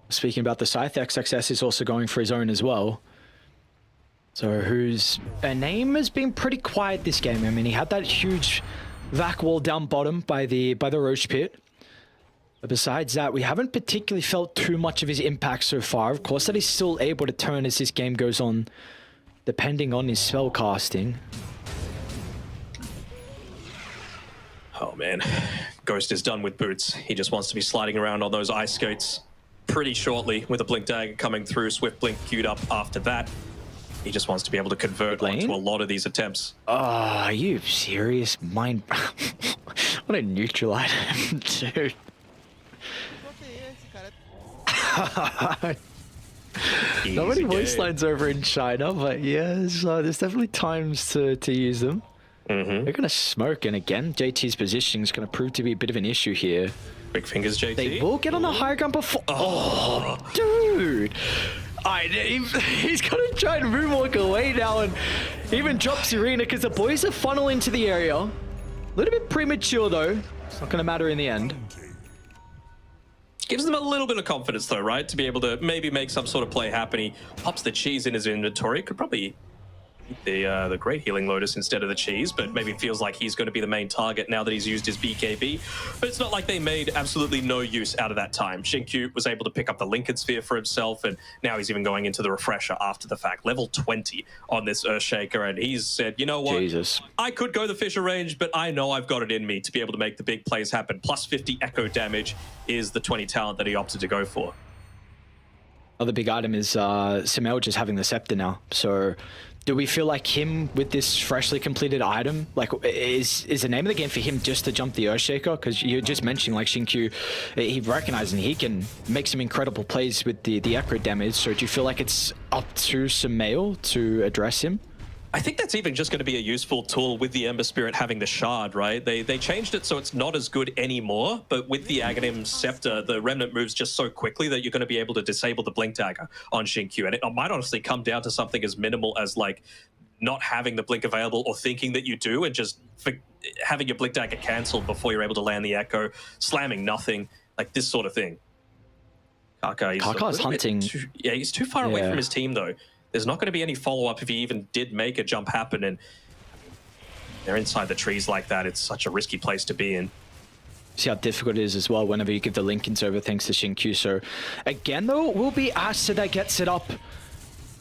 Speaking about the Scythe, XXS is also going for his own as well. So whose name has been pretty quiet this game. I mean, he had that huge vac wall down bottom by the Roche pit. But besides that, we haven't particularly felt too much of his impact so far. Of course, that he's still able to turn as this game goes on, depending on his spell casting. Oh man, Ghost is done with boots. He just wants to be sliding around on those ice skates pretty shortly with a Blink Dagger coming through. Swift Blink queued up after that. He just wants to be able to convert onto a lot of these attempts. Oh, are you serious? Mind... What a neutral item, dude. Not many voice lines over in China, but yeah, there's definitely times to use them. They're going to smoke, and again, JT's positioning is going to prove to be a bit of an issue here. Big fingers, JT. They will get on the high ground before... Oh, dude! He's gonna try and moonwalk away now and even drop Serena because the boys are funneling into the area. A little bit premature though. It's not gonna matter in the end. Gives them a little bit of confidence though, right? To be able to maybe make some sort of play happen. He pops the cheese in his inventory. Could probably eat the Great Healing Lotus instead of the cheese, but maybe feels like he's going to be the main target now that he's used his BKB. But it's not like they made absolutely no use out of that time. XinQ was able to pick up the Lincoln Sphere for himself, and now he's even going into the Refresher after the fact. Level 20 on this Earthshaker, and he's said, you know what? Jesus. I could go the Fisher range, but I know I've got it in me to be able to make the big plays happen. Plus 50 echo damage is the 20 talent that he opted to go for. Other big item is SumaiL just having the Scepter now, so... Do we feel like him with this freshly completed item, like is the name of the game for him just to jump the Earthshaker? Because you're just mentioning like XinQ, he recognizing he can make some incredible plays with the echo damage. So do you feel like it's up to SumaiL to address him? I think that's even just going to be a useful tool with the Ember Spirit having the shard, right? They changed it so it's not as good anymore, but with the Aghanim Scepter, the Remnant moves just so quickly that you're going to be able to disable the Blink Dagger on XinQ. And it might honestly come down to something as minimal as like not having the Blink available or thinking that you do and just having your Blink Dagger cancelled before you're able to land the Echo, slamming nothing, like this sort of thing. Kaka's hunting. He's too far away from his team though. There's not going to be any follow-up if he even did make a jump happen, and they're inside the trees like that. It's such a risky place to be in. See how difficult it is as well whenever you give the Lincolns over thanks to XinQ. So again though, will be Aster that gets it up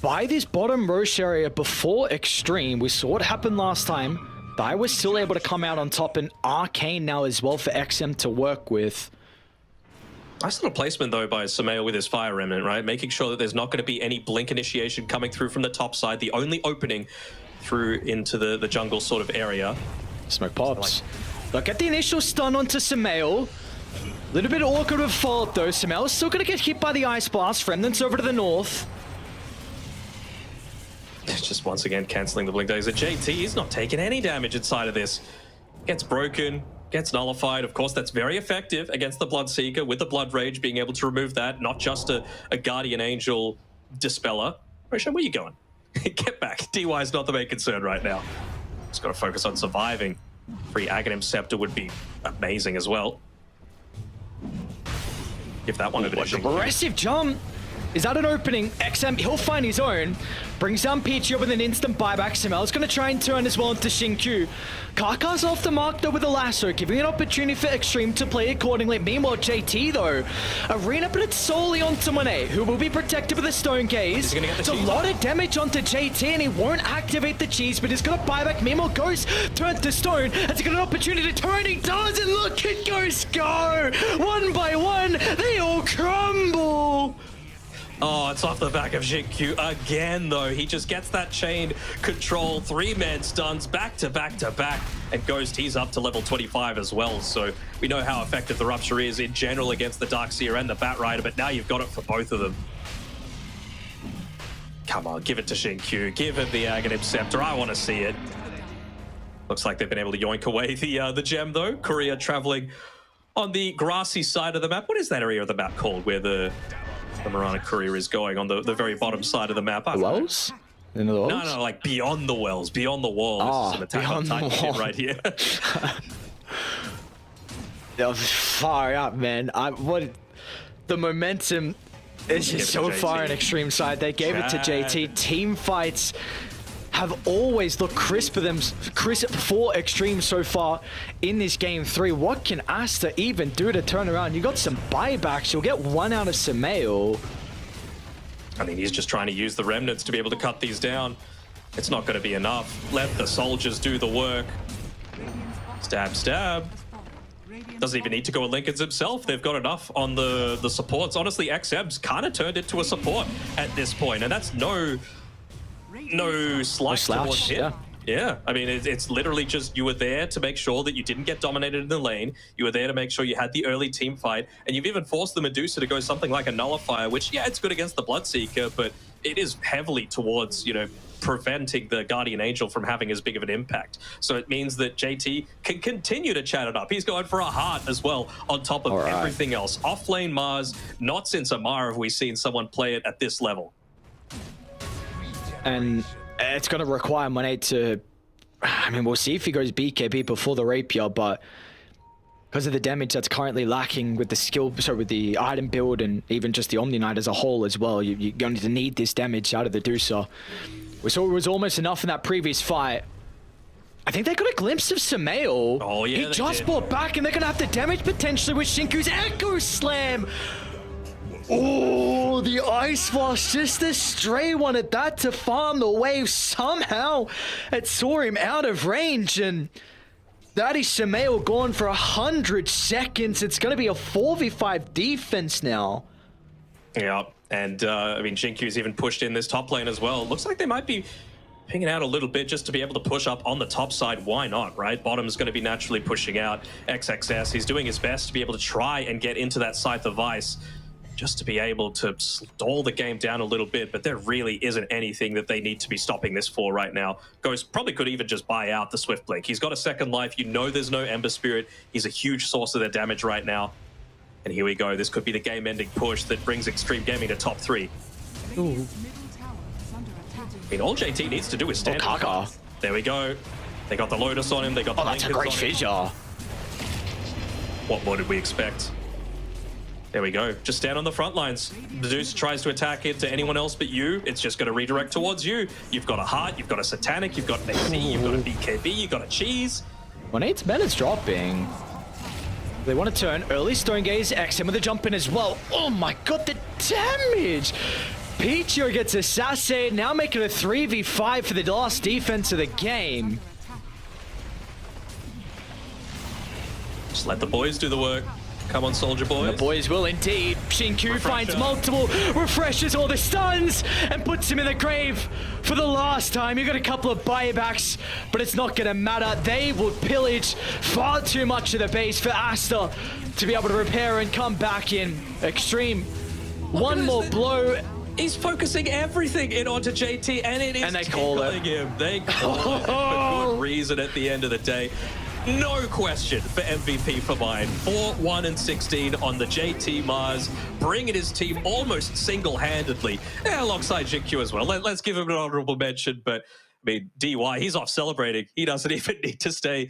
by this bottom Roche area before Xtreme. We saw what happened last time. They was still able to come out on top, and Arcane now as well for XM to work with. Nice little placement, though, by SumaiL with his Fire Remnant, right? Making sure that there's not going to be any Blink initiation coming through from the top side. The only opening through into the jungle sort of area. Smoke pops. They'll get the initial stun onto SumaiL. A little bit awkward with fault, though. SumaiL's still going to get hit by the Ice Blast. Remnants over to the north. Just once again cancelling the Blink Days. JT, he's not taking any damage inside of this. Gets broken. Gets nullified. Of course, that's very effective against the Bloodseeker with the Blood Rage, being able to remove that, not just a Guardian Angel Dispeller. Roshan, where are you going? Get back. DY is not the main concern right now. Just got to focus on surviving. Free Aghanim Scepter would be amazing as well. Give that one a bit of aggressive jump. Is that an opening? XM, he'll find his own. Brings down Peachy with an instant buyback. SumaiL's going to try and turn as well into XinQ. Kaka's off the mark though with a lasso, giving an opportunity for Xtreme to play accordingly. Meanwhile, JT though, Arena put it solely onto Monet, who will be protected with a Stone Gaze. It's a lot of damage onto JT, and he won't activate the cheese, but he's going to buy back. Meanwhile, Ghost turns to Stone. Has he got an opportunity to turn? He does, and look at Ghost go! One by one, they all crumble! Oh, it's off the back of XinQ again, though. He just gets that chain control, 3-man stuns back to back to back, and Ghost, he's up to level 25 as well. So we know how effective the Rupture is in general against the Darkseer and the Batrider, but now you've got it for both of them. Come on, give it to XinQ. Give him the Aghanim Scepter. I want to see it. Looks like they've been able to yoink away the gem, though. Korea traveling on the grassy side of the map. What is that area of the map called where the Marana Courier is going on the very bottom side of the map? The wells? In the wells? No, like beyond the wells, beyond the wall. Oh, this is some Attack on Titan shit right here. That was far up, man. The momentum is just so far on Xtreme side. They gave it to JT. Team fights have always looked crisp for Xtreme so far in this game 3. What can Aster even do to turn around? You got some buybacks. You'll get one out of SumaiL. I mean, he's just trying to use the remnants to be able to cut these down. It's not going to be enough. Let the soldiers do the work. Stab, stab. Doesn't even need to go with Lincolns himself. They've got enough on the supports. Honestly, XM's kind of turned into a support at this point, and that's no slight towards him. Yeah, I mean, it's literally just you were there to make sure that you didn't get dominated in the lane. You were there to make sure you had the early team fight, and you've even forced the Medusa to go something like a Nullifier, which, yeah, it's good against the Bloodseeker, but it is heavily towards, you know, preventing the Guardian Angel from having as big of an impact. So it means that JT can continue to chat it up. He's going for a heart as well on top of everything else. Off-lane Mars, not since Amara have we seen someone play it at this level. And it's going to require Monet to... I mean, we'll see if he goes BKB before the Rapier, but because of the damage that's currently lacking with the skill, with the item build and even just the Omni Knight as a whole as well, you're going to need this damage out of the Dusa. We saw it was almost enough in that previous fight. I think they got a glimpse of SumaiL. Oh, yeah, he just brought back, and they're going to have the damage potentially with XinQ's Echo Slam. Oh, the Ice Blast, just a stray one at that to farm the wave. Somehow it saw him out of range, and that is SumaiL gone for 100 seconds. It's going to be a 4v5 defense now. Yeah, and I mean, XinQ's even pushed in this top lane as well. Looks like they might be pinging out a little bit just to be able to push up on the top side. Why not, right? Bottom's going to be naturally pushing out. XXS, he's doing his best to be able to try and get into that Scythe of Ice. just to be able to stall the game down a little bit, but there really isn't anything that they need to be stopping this for right now. Ghost probably could even just buy out the Swift Blink. He's got a second life. You know there's no Ember Spirit. He's a huge source of their damage right now. And here we go. This could be the game-ending push that brings Xtreme Gaming to top 3. Ooh. I mean, all JT needs to do is stand. Kaka. There we go. They got the Lotus on him. They got the that's a great fissure. What more did we expect? There we go. Just stand on the front lines. Zeus tries to attack into anyone else but you. It's just going to redirect towards you. You've got a Heart, you've got a Satanic, you've got an AC, you've got a BKB, you've got a Cheese. Monet's meta's dropping. They want to turn early Stone Gaze, X him with a jump in as well. Oh my god, the damage! Peachio gets assassinated, now making a 3v5 for the last defense of the game. Just let the boys do the work. Come on, Soldier Boys. The boys will indeed. XinQ finds multiple, refreshes all the stuns, and puts him in the grave for the last time. You got a couple of buybacks, but it's not going to matter. They will pillage far too much of the base for Aster to be able to repair and come back in. Xtreme, one more blow. He's focusing everything in onto JT, and it is and they call it. Him. They call it for good reason at the end of the day. No question for MVP for mine. 4-1-16 on the JT Mars, bringing his team almost single-handedly, alongside XinQ as well. Let's give him an honorable mention, but I mean, DY, he's off celebrating. He doesn't even need to stay.